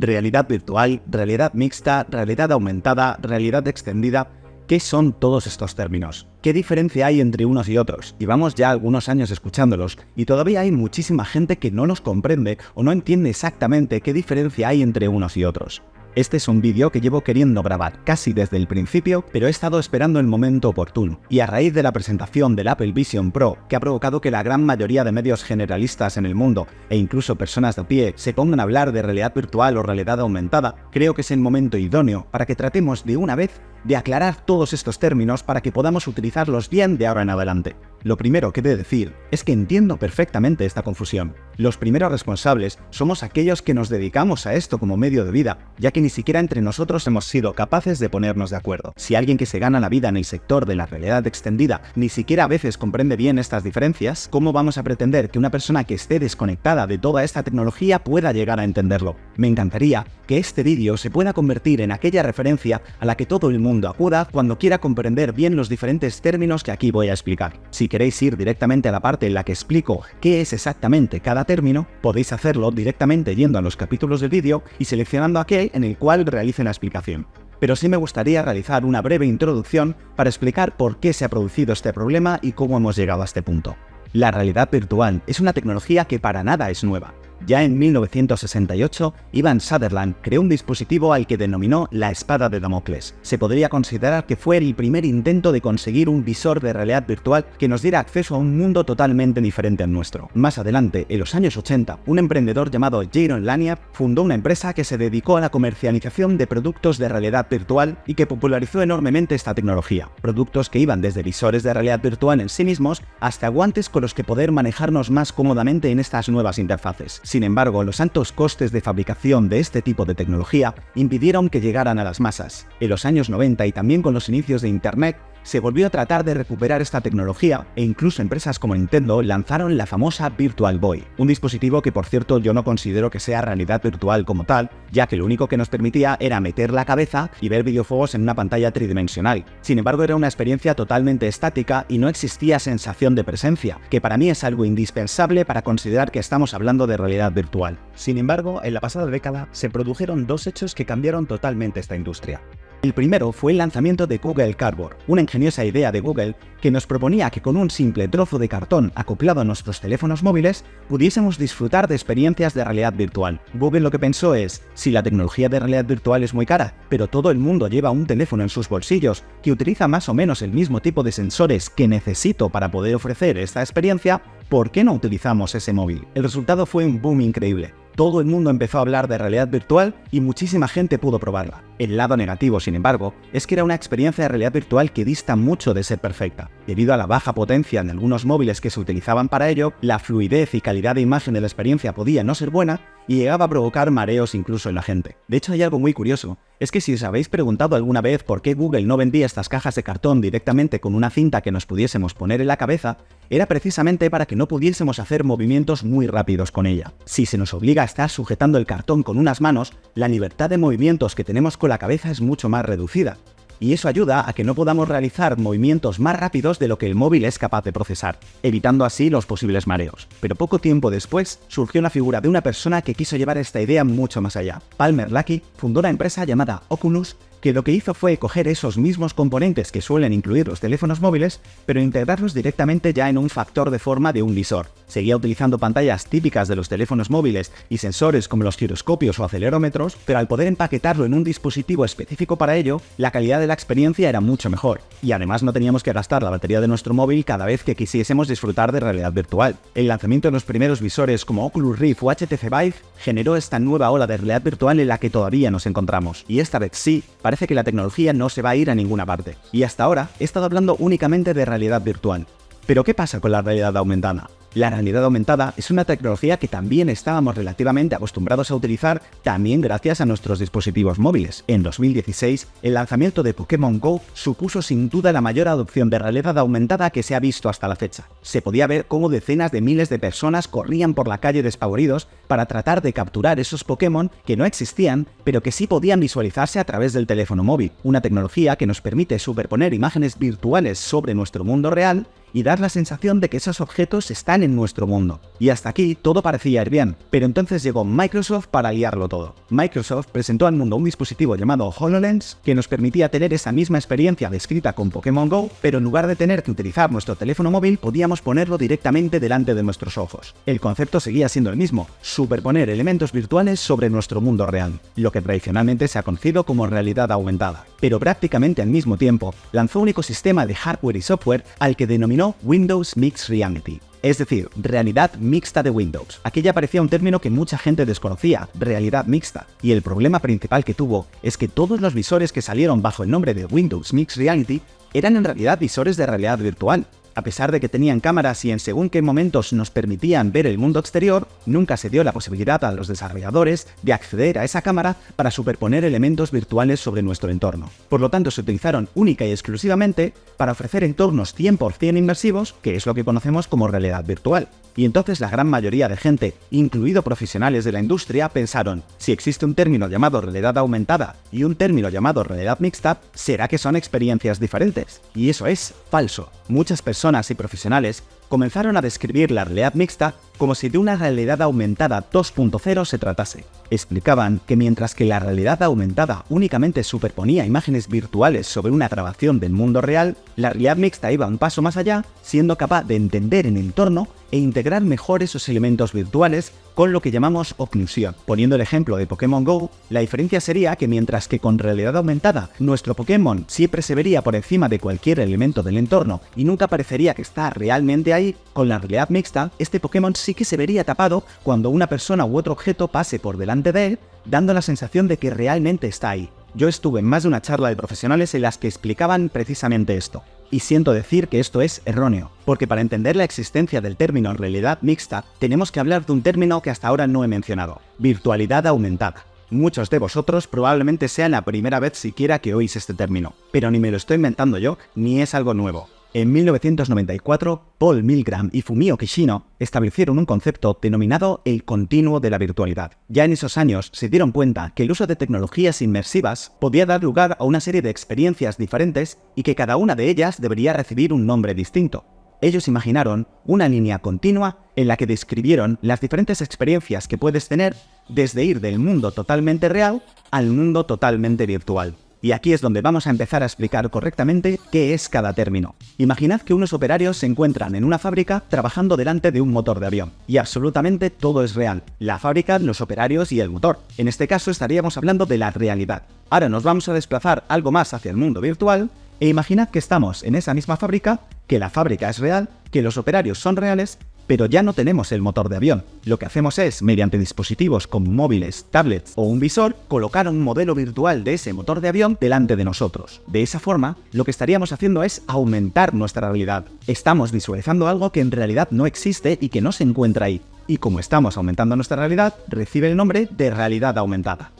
Realidad virtual, realidad mixta, realidad aumentada, realidad extendida. ¿Qué son todos estos términos? ¿Qué diferencia hay entre unos y otros? Llevamos ya algunos años escuchándolos y todavía hay muchísima gente que no los comprende o no entiende exactamente qué diferencia hay entre unos y otros. Este es un vídeo que llevo queriendo grabar casi desde el principio, pero he estado esperando el momento oportuno. Y a raíz de la presentación del Apple Vision Pro, que ha provocado que la gran mayoría de medios generalistas en el mundo, e incluso personas de a pie, se pongan a hablar de realidad virtual o realidad aumentada, creo que es el momento idóneo para que tratemos de una vez de aclarar todos estos términos para que podamos utilizarlos bien de ahora en adelante. Lo primero que he de decir es que entiendo perfectamente esta confusión. Los primeros responsables somos aquellos que nos dedicamos a esto como medio de vida, ya que ni siquiera entre nosotros hemos sido capaces de ponernos de acuerdo. Si alguien que se gana la vida en el sector de la realidad extendida ni siquiera a veces comprende bien estas diferencias, ¿cómo vamos a pretender que una persona que esté desconectada de toda esta tecnología pueda llegar a entenderlo? Me encantaría que este vídeo se pueda convertir en aquella referencia a la que todo el mundo acuda cuando quiera comprender bien los diferentes términos que aquí voy a explicar. Si queréis ir directamente a la parte en la que explico qué es exactamente cada término, podéis hacerlo directamente yendo a los capítulos del vídeo y seleccionando aquel en el cual realice la explicación. Pero sí me gustaría realizar una breve introducción para explicar por qué se ha producido este problema y cómo hemos llegado a este punto. La realidad virtual es una tecnología que para nada es nueva. Ya en 1968, Ivan Sutherland creó un dispositivo al que denominó la espada de Damocles. Se podría considerar que fue el primer intento de conseguir un visor de realidad virtual que nos diera acceso a un mundo totalmente diferente al nuestro. Más adelante, en los años 80, un emprendedor llamado Jaron Lanier fundó una empresa que se dedicó a la comercialización de productos de realidad virtual y que popularizó enormemente esta tecnología. Productos que iban desde visores de realidad virtual en sí mismos hasta guantes con los que poder manejarnos más cómodamente en estas nuevas interfaces. Sin embargo, los altos costes de fabricación de este tipo de tecnología impidieron que llegaran a las masas. En los años 90 y también con los inicios de Internet, se volvió a tratar de recuperar esta tecnología e incluso empresas como Nintendo lanzaron la famosa Virtual Boy, un dispositivo que por cierto yo no considero que sea realidad virtual como tal, ya que lo único que nos permitía era meter la cabeza y ver videojuegos en una pantalla tridimensional. Sin embargo, era una experiencia totalmente estática y no existía sensación de presencia, que para mí es algo indispensable para considerar que estamos hablando de realidad virtual. Sin embargo, en la pasada década se produjeron dos hechos que cambiaron totalmente esta industria. El primero fue el lanzamiento de Google Cardboard, una ingeniosa idea de Google que nos proponía que con un simple trozo de cartón acoplado a nuestros teléfonos móviles pudiésemos disfrutar de experiencias de realidad virtual. Google lo que pensó es, si la tecnología de realidad virtual es muy cara, pero todo el mundo lleva un teléfono en sus bolsillos que utiliza más o menos el mismo tipo de sensores que necesito para poder ofrecer esta experiencia, ¿por qué no utilizamos ese móvil? El resultado fue un boom increíble. Todo el mundo empezó a hablar de realidad virtual y muchísima gente pudo probarla. El lado negativo, sin embargo, es que era una experiencia de realidad virtual que dista mucho de ser perfecta. Debido a la baja potencia de algunos móviles que se utilizaban para ello, la fluidez y calidad de imagen de la experiencia podía no ser buena y llegaba a provocar mareos incluso en la gente. De hecho, hay algo muy curioso. Es que si os habéis preguntado alguna vez por qué Google no vendía estas cajas de cartón directamente con una cinta que nos pudiésemos poner en la cabeza, era precisamente para que no pudiésemos hacer movimientos muy rápidos con ella. Si se nos obliga a estar sujetando el cartón con unas manos, la libertad de movimientos que tenemos con la cabeza es mucho más reducida. Y eso ayuda a que no podamos realizar movimientos más rápidos de lo que el móvil es capaz de procesar, evitando así los posibles mareos. Pero poco tiempo después surgió la figura de una persona que quiso llevar esta idea mucho más allá. Palmer Luckey fundó una empresa llamada Oculus, que lo que hizo fue coger esos mismos componentes que suelen incluir los teléfonos móviles, pero integrarlos directamente ya en un factor de forma de un visor. Seguía utilizando pantallas típicas de los teléfonos móviles y sensores como los giroscopios o acelerómetros, pero al poder empaquetarlo en un dispositivo específico para ello, la calidad de la experiencia era mucho mejor, y además no teníamos que gastar la batería de nuestro móvil cada vez que quisiésemos disfrutar de realidad virtual. El lanzamiento de los primeros visores como Oculus Rift o HTC Vive generó esta nueva ola de realidad virtual en la que todavía nos encontramos, y esta vez sí, parece que la tecnología no se va a ir a ninguna parte. Y hasta ahora he estado hablando únicamente de realidad virtual. ¿Pero qué pasa con la realidad aumentada? La realidad aumentada es una tecnología que también estábamos relativamente acostumbrados a utilizar también gracias a nuestros dispositivos móviles. En 2016, el lanzamiento de Pokémon Go supuso sin duda la mayor adopción de realidad aumentada que se ha visto hasta la fecha. Se podía ver cómo decenas de miles de personas corrían por la calle despavoridos para tratar de capturar esos Pokémon que no existían, pero que sí podían visualizarse a través del teléfono móvil, una tecnología que nos permite superponer imágenes virtuales sobre nuestro mundo real y dar la sensación de que esos objetos están en nuestro mundo. Y hasta aquí todo parecía ir bien, pero entonces llegó Microsoft para liarlo todo. Microsoft presentó al mundo un dispositivo llamado HoloLens que nos permitía tener esa misma experiencia descrita con Pokémon Go, pero en lugar de tener que utilizar nuestro teléfono móvil podíamos ponerlo directamente delante de nuestros ojos. El concepto seguía siendo el mismo, superponer elementos virtuales sobre nuestro mundo real, lo que tradicionalmente se ha conocido como realidad aumentada. Pero prácticamente al mismo tiempo, lanzó un ecosistema de hardware y software al que denominó Windows Mixed Reality. Es decir, realidad mixta de Windows. Aquí ya parecía un término que mucha gente desconocía, realidad mixta. Y el problema principal que tuvo es que todos los visores que salieron bajo el nombre de Windows Mixed Reality eran en realidad visores de realidad virtual. A pesar de que tenían cámaras y en según qué momentos nos permitían ver el mundo exterior, nunca se dio la posibilidad a los desarrolladores de acceder a esa cámara para superponer elementos virtuales sobre nuestro entorno. Por lo tanto, se utilizaron única y exclusivamente para ofrecer entornos 100% inmersivos, que es lo que conocemos como realidad virtual. Y entonces la gran mayoría de gente, incluido profesionales de la industria, pensaron, si existe un término llamado realidad aumentada y un término llamado realidad mixta, ¿será que son experiencias diferentes? Y eso es falso. Muchas personas y profesionales comenzaron a describir la realidad mixta como si de una realidad aumentada 2.0 se tratase. Explicaban que mientras que la realidad aumentada únicamente superponía imágenes virtuales sobre una grabación del mundo real, la realidad mixta iba un paso más allá, siendo capaz de entender el entorno e integrar mejor esos elementos virtuales con lo que llamamos oclusión. Poniendo el ejemplo de Pokémon Go, la diferencia sería que mientras que con realidad aumentada nuestro Pokémon siempre se vería por encima de cualquier elemento del entorno y nunca parecería que está realmente ahí, con la realidad mixta, este Pokémon sí que se vería tapado cuando una persona u otro objeto pase por delante de él, dando la sensación de que realmente está ahí. Yo estuve en más de una charla de profesionales en las que explicaban precisamente esto. Y siento decir que esto es erróneo, porque para entender la existencia del término realidad mixta, tenemos que hablar de un término que hasta ahora no he mencionado: virtualidad aumentada. Muchos de vosotros probablemente sea la primera vez siquiera que oís este término, pero ni me lo estoy inventando yo, ni es algo nuevo. En 1994, Paul Milgram y Fumio Kishino establecieron un concepto denominado el continuo de la virtualidad. Ya en esos años se dieron cuenta que el uso de tecnologías inmersivas podía dar lugar a una serie de experiencias diferentes y que cada una de ellas debería recibir un nombre distinto. Ellos imaginaron una línea continua en la que describieron las diferentes experiencias que puedes tener desde ir del mundo totalmente real al mundo totalmente virtual. Y aquí es donde vamos a empezar a explicar correctamente qué es cada término. Imaginad que unos operarios se encuentran en una fábrica trabajando delante de un motor de avión. Y absolutamente todo es real. La fábrica, los operarios y el motor. En este caso estaríamos hablando de la realidad. Ahora nos vamos a desplazar algo más hacia el mundo virtual e imaginad que estamos en esa misma fábrica, que la fábrica es real, que los operarios son reales, pero ya no tenemos el motor de avión. Lo que hacemos es, mediante dispositivos como móviles, tablets o un visor, colocar un modelo virtual de ese motor de avión delante de nosotros. De esa forma, lo que estaríamos haciendo es aumentar nuestra realidad. Estamos visualizando algo que en realidad no existe y que no se encuentra ahí. Y como estamos aumentando nuestra realidad, recibe el nombre de realidad aumentada.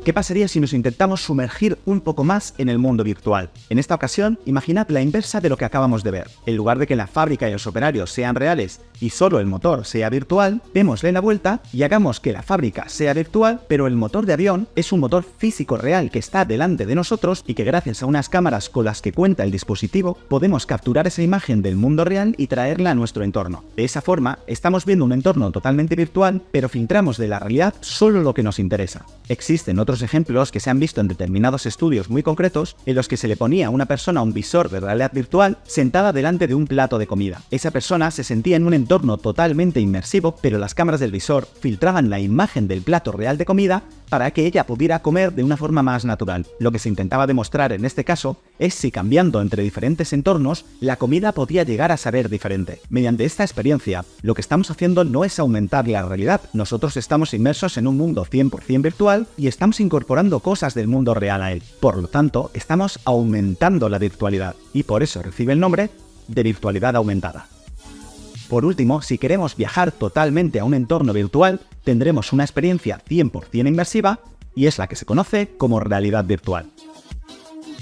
¿Qué pasaría si nos intentamos sumergir un poco más en el mundo virtual? En esta ocasión, imaginad la inversa de lo que acabamos de ver. En lugar de que la fábrica y los operarios sean reales y solo el motor sea virtual, démosle la vuelta y hagamos que la fábrica sea virtual, pero el motor de avión es un motor físico real que está delante de nosotros y que gracias a unas cámaras con las que cuenta el dispositivo, podemos capturar esa imagen del mundo real y traerla a nuestro entorno. De esa forma, estamos viendo un entorno totalmente virtual, pero filtramos de la realidad solo lo que nos interesa. Existen otros ejemplos que se han visto en determinados estudios muy concretos en los que se le ponía a una persona un visor de realidad virtual sentada delante de un plato de comida. Esa persona se sentía en un entorno totalmente inmersivo, pero las cámaras del visor filtraban la imagen del plato real de comida para que ella pudiera comer de una forma más natural. Lo que se intentaba demostrar en este caso es si cambiando entre diferentes entornos, la comida podía llegar a saber diferente. Mediante esta experiencia, lo que estamos haciendo no es aumentar la realidad. Nosotros estamos inmersos en un mundo 100% virtual y estamos incorporando cosas del mundo real a él. Por lo tanto, estamos aumentando la virtualidad y por eso recibe el nombre de virtualidad aumentada. Por último, si queremos viajar totalmente a un entorno virtual, tendremos una experiencia 100% inmersiva y es la que se conoce como realidad virtual.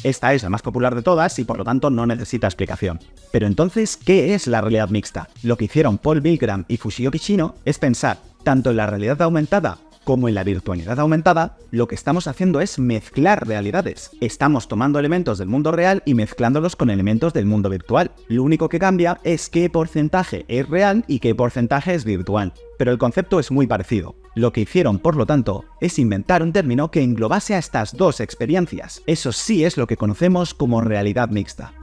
Esta es la más popular de todas y por lo tanto no necesita explicación. Pero entonces, ¿qué es la realidad mixta? Lo que hicieron Paul Milgram y Fumio Kishino es pensar tanto en la realidad aumentada Como en la virtualidad aumentada, lo que estamos haciendo es mezclar realidades. Estamos tomando elementos del mundo real y mezclándolos con elementos del mundo virtual. Lo único que cambia es qué porcentaje es real y qué porcentaje es virtual. Pero el concepto es muy parecido. Lo que hicieron, por lo tanto, es inventar un término que englobase a estas dos experiencias. Eso sí es lo que conocemos como realidad mixta.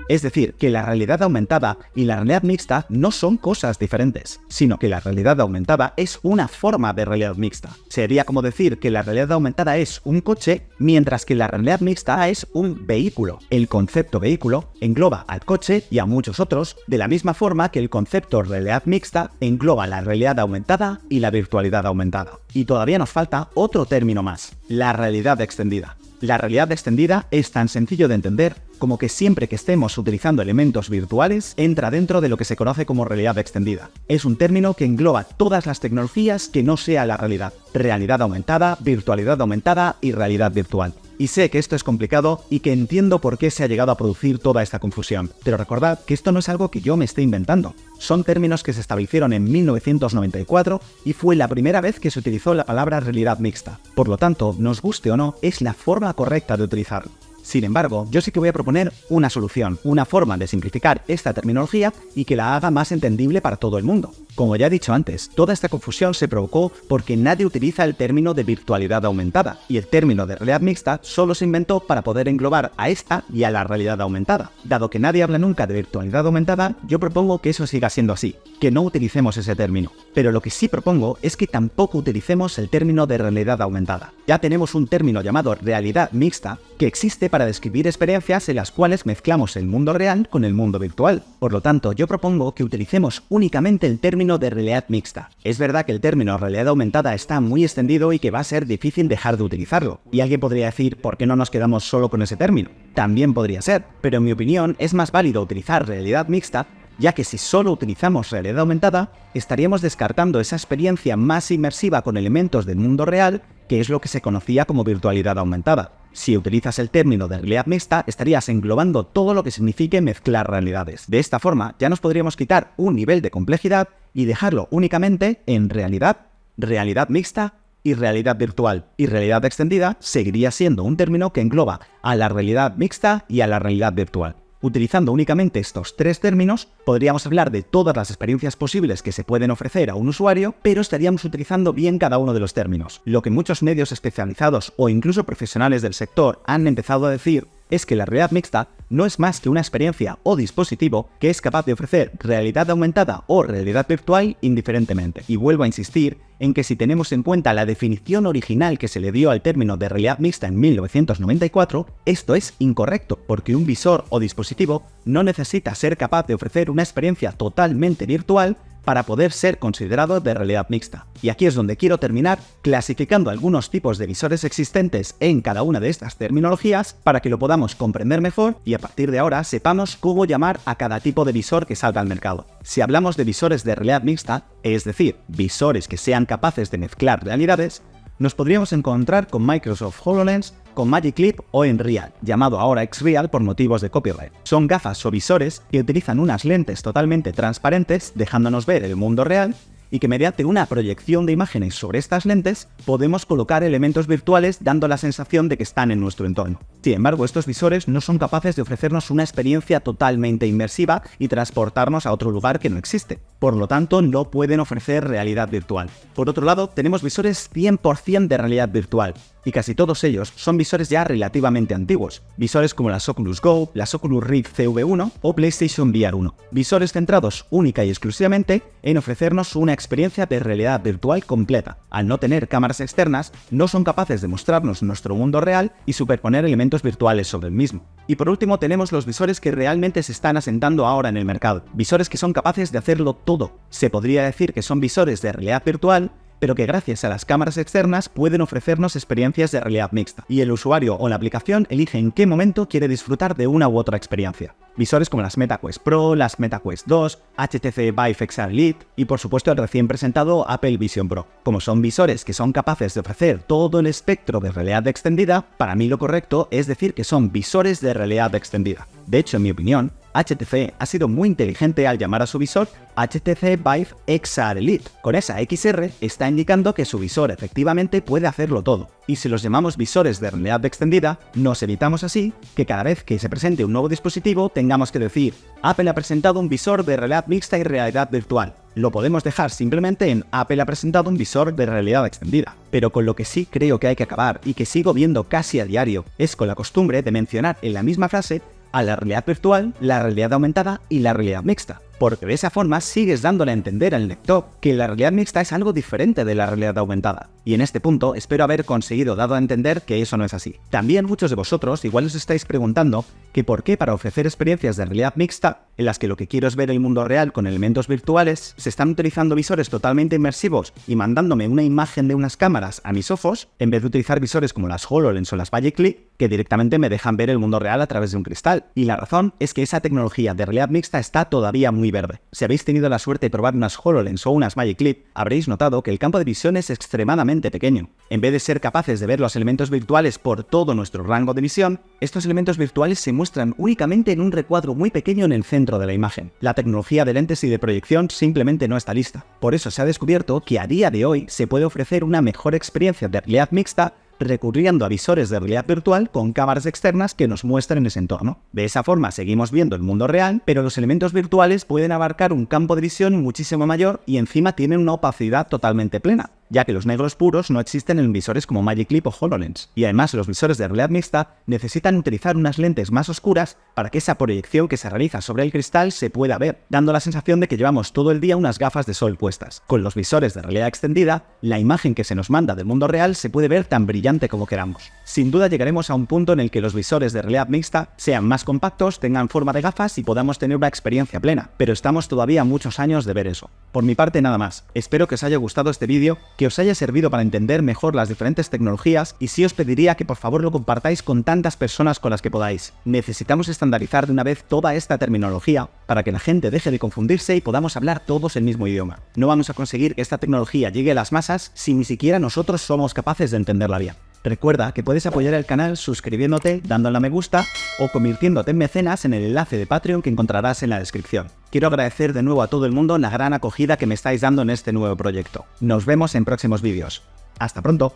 Es decir, que la realidad aumentada y la realidad mixta no son cosas diferentes, sino que la realidad aumentada es una forma de realidad mixta. Sería como decir que la realidad aumentada es un coche, mientras que la realidad mixta es un vehículo. El concepto vehículo engloba al coche y a muchos otros, de la misma forma que el concepto realidad mixta engloba la realidad aumentada y la virtualidad aumentada. Y todavía nos falta otro término más, la realidad extendida. La realidad extendida es tan sencillo de entender como que siempre que estemos utilizando elementos virtuales, entra dentro de lo que se conoce como realidad extendida. Es un término que engloba todas las tecnologías que no sea la realidad. Realidad aumentada, virtualidad aumentada y realidad virtual. Y sé que esto es complicado y que entiendo por qué se ha llegado a producir toda esta confusión. Pero recordad que esto no es algo que yo me esté inventando. Son términos que se establecieron en 1994 y fue la primera vez que se utilizó la palabra realidad mixta. Por lo tanto, nos guste o no, es la forma correcta de utilizarlo. Sin embargo, yo sí que voy a proponer una solución, una forma de simplificar esta terminología y que la haga más entendible para todo el mundo. Como ya he dicho antes, toda esta confusión se provocó porque nadie utiliza el término de virtualidad aumentada, y el término de realidad mixta solo se inventó para poder englobar a esta y a la realidad aumentada. Dado que nadie habla nunca de virtualidad aumentada, yo propongo que eso siga siendo así, que no utilicemos ese término. Pero lo que sí propongo es que tampoco utilicemos el término de realidad aumentada. Ya tenemos un término llamado realidad mixta que existe para describir experiencias en las cuales mezclamos el mundo real con el mundo virtual. Por lo tanto, yo propongo que utilicemos únicamente el término de realidad mixta. Es verdad que el término realidad aumentada está muy extendido y que va a ser difícil dejar de utilizarlo. Y alguien podría decir, ¿por qué no nos quedamos solo con ese término? También podría ser, pero en mi opinión es más válido utilizar realidad mixta, ya que si solo utilizamos realidad aumentada, estaríamos descartando esa experiencia más inmersiva con elementos del mundo real, que es lo que se conocía como virtualidad aumentada. Si utilizas el término de realidad mixta, estarías englobando todo lo que signifique mezclar realidades. De esta forma, ya nos podríamos quitar un nivel de complejidad y dejarlo únicamente en realidad, realidad mixta y realidad virtual. Y realidad extendida seguiría siendo un término que engloba a la realidad mixta y a la realidad virtual. Utilizando únicamente estos tres términos, podríamos hablar de todas las experiencias posibles que se pueden ofrecer a un usuario, pero estaríamos utilizando bien cada uno de los términos. Lo que muchos medios especializados o incluso profesionales del sector han empezado a decir es que la realidad mixta no es más que una experiencia o dispositivo que es capaz de ofrecer realidad aumentada o realidad virtual indiferentemente. Y vuelvo a insistir en que si tenemos en cuenta la definición original que se le dio al término de realidad mixta en 1994, esto es incorrecto, porque un visor o dispositivo no necesita ser capaz de ofrecer una experiencia totalmente virtual para poder ser considerado de realidad mixta. Y aquí es donde quiero terminar clasificando algunos tipos de visores existentes en cada una de estas terminologías para que lo podamos comprender mejor y a partir de ahora sepamos cómo llamar a cada tipo de visor que salga al mercado. Si hablamos de visores de realidad mixta, es decir, visores que sean capaces de mezclar realidades, nos podríamos encontrar con Microsoft HoloLens, con Magic Leap o Nreal, llamado ahora Xreal por motivos de copyright. Son gafas o visores que utilizan unas lentes totalmente transparentes, dejándonos ver el mundo real, y que mediante una proyección de imágenes sobre estas lentes podemos colocar elementos virtuales dando la sensación de que están en nuestro entorno. Sin embargo, estos visores no son capaces de ofrecernos una experiencia totalmente inmersiva y transportarnos a otro lugar que no existe. Por lo tanto, no pueden ofrecer realidad virtual. Por otro lado, tenemos visores 100% de realidad virtual, y casi todos ellos son visores ya relativamente antiguos. Visores como las Oculus Go, las Oculus Rift CV1 o PlayStation VR 1. Visores centrados única y exclusivamente en ofrecernos una experiencia de realidad virtual completa. Al no tener cámaras externas, no son capaces de mostrarnos nuestro mundo real y superponer elementos virtuales sobre el mismo. Y por último tenemos los visores que realmente se están asentando ahora en el mercado. Visores que son capaces de hacerlo todo. Se podría decir que son visores de realidad virtual, pero que gracias a las cámaras externas pueden ofrecernos experiencias de realidad mixta, y el usuario o la aplicación elige en qué momento quiere disfrutar de una u otra experiencia. Visores como las MetaQuest Pro, las MetaQuest 2, HTC Vive XR Elite y por supuesto el recién presentado Apple Vision Pro. Como son visores que son capaces de ofrecer todo el espectro de realidad extendida, para mí lo correcto es decir que son visores de realidad extendida. De hecho, en mi opinión, HTC ha sido muy inteligente al llamar a su visor HTC Vive XR Elite. Con esa XR está indicando que su visor efectivamente puede hacerlo todo. Y si los llamamos visores de realidad extendida, nos evitamos así que cada vez que se presente un nuevo dispositivo tengamos que decir Apple ha presentado un visor de realidad mixta y realidad virtual. Lo podemos dejar simplemente en Apple ha presentado un visor de realidad extendida. Pero con lo que sí creo que hay que acabar y que sigo viendo casi a diario es con la costumbre de mencionar en la misma frase a la realidad virtual, la realidad aumentada y la realidad mixta. Porque de esa forma sigues dándole a entender al lector que la realidad mixta es algo diferente de la realidad aumentada. Y en este punto espero haber conseguido dado a entender que eso no es así. También muchos de vosotros igual os estáis preguntando que por qué para ofrecer experiencias de realidad mixta, en las que lo que quiero es ver el mundo real con elementos virtuales, se están utilizando visores totalmente inmersivos y mandándome una imagen de unas cámaras a mis ojos, en vez de utilizar visores como las HoloLens o las Magic Leap, que directamente me dejan ver el mundo real a través de un cristal. Y la razón es que esa tecnología de realidad mixta está todavía muy verde. Si habéis tenido la suerte de probar unas HoloLens o unas Magic Leap, habréis notado que el campo de visión es extremadamente pequeño. En vez de ser capaces de ver los elementos virtuales por todo nuestro rango de visión, estos elementos virtuales se muestran únicamente en un recuadro muy pequeño en el centro de la imagen. La tecnología de lentes y de proyección simplemente no está lista. Por eso se ha descubierto que a día de hoy se puede ofrecer una mejor experiencia de realidad mixta recurriendo a visores de realidad virtual con cámaras externas que nos muestren ese entorno. De esa forma seguimos viendo el mundo real, pero los elementos virtuales pueden abarcar un campo de visión muchísimo mayor y encima tienen una opacidad totalmente plena, ya que los negros puros no existen en visores como Magic Leap o HoloLens. Y además los visores de realidad mixta necesitan utilizar unas lentes más oscuras para que esa proyección que se realiza sobre el cristal se pueda ver, dando la sensación de que llevamos todo el día unas gafas de sol puestas. Con los visores de realidad extendida, la imagen que se nos manda del mundo real se puede ver tan brillante como queramos. Sin duda llegaremos a un punto en el que los visores de realidad mixta sean más compactos, tengan forma de gafas y podamos tener una experiencia plena, pero estamos todavía a muchos años de ver eso. Por mi parte nada más, espero que os haya gustado este vídeo, que os haya servido para entender mejor las diferentes tecnologías y sí os pediría que por favor lo compartáis con tantas personas con las que podáis. Necesitamos estandarizar de una vez toda esta terminología para que la gente deje de confundirse y podamos hablar todos el mismo idioma. No vamos a conseguir que esta tecnología llegue a las masas si ni siquiera nosotros somos capaces de entenderla bien. Recuerda que puedes apoyar el canal suscribiéndote, dándole a me gusta o convirtiéndote en mecenas en el enlace de Patreon que encontrarás en la descripción. Quiero agradecer de nuevo a todo el mundo la gran acogida que me estáis dando en este nuevo proyecto. Nos vemos en próximos vídeos. ¡Hasta pronto!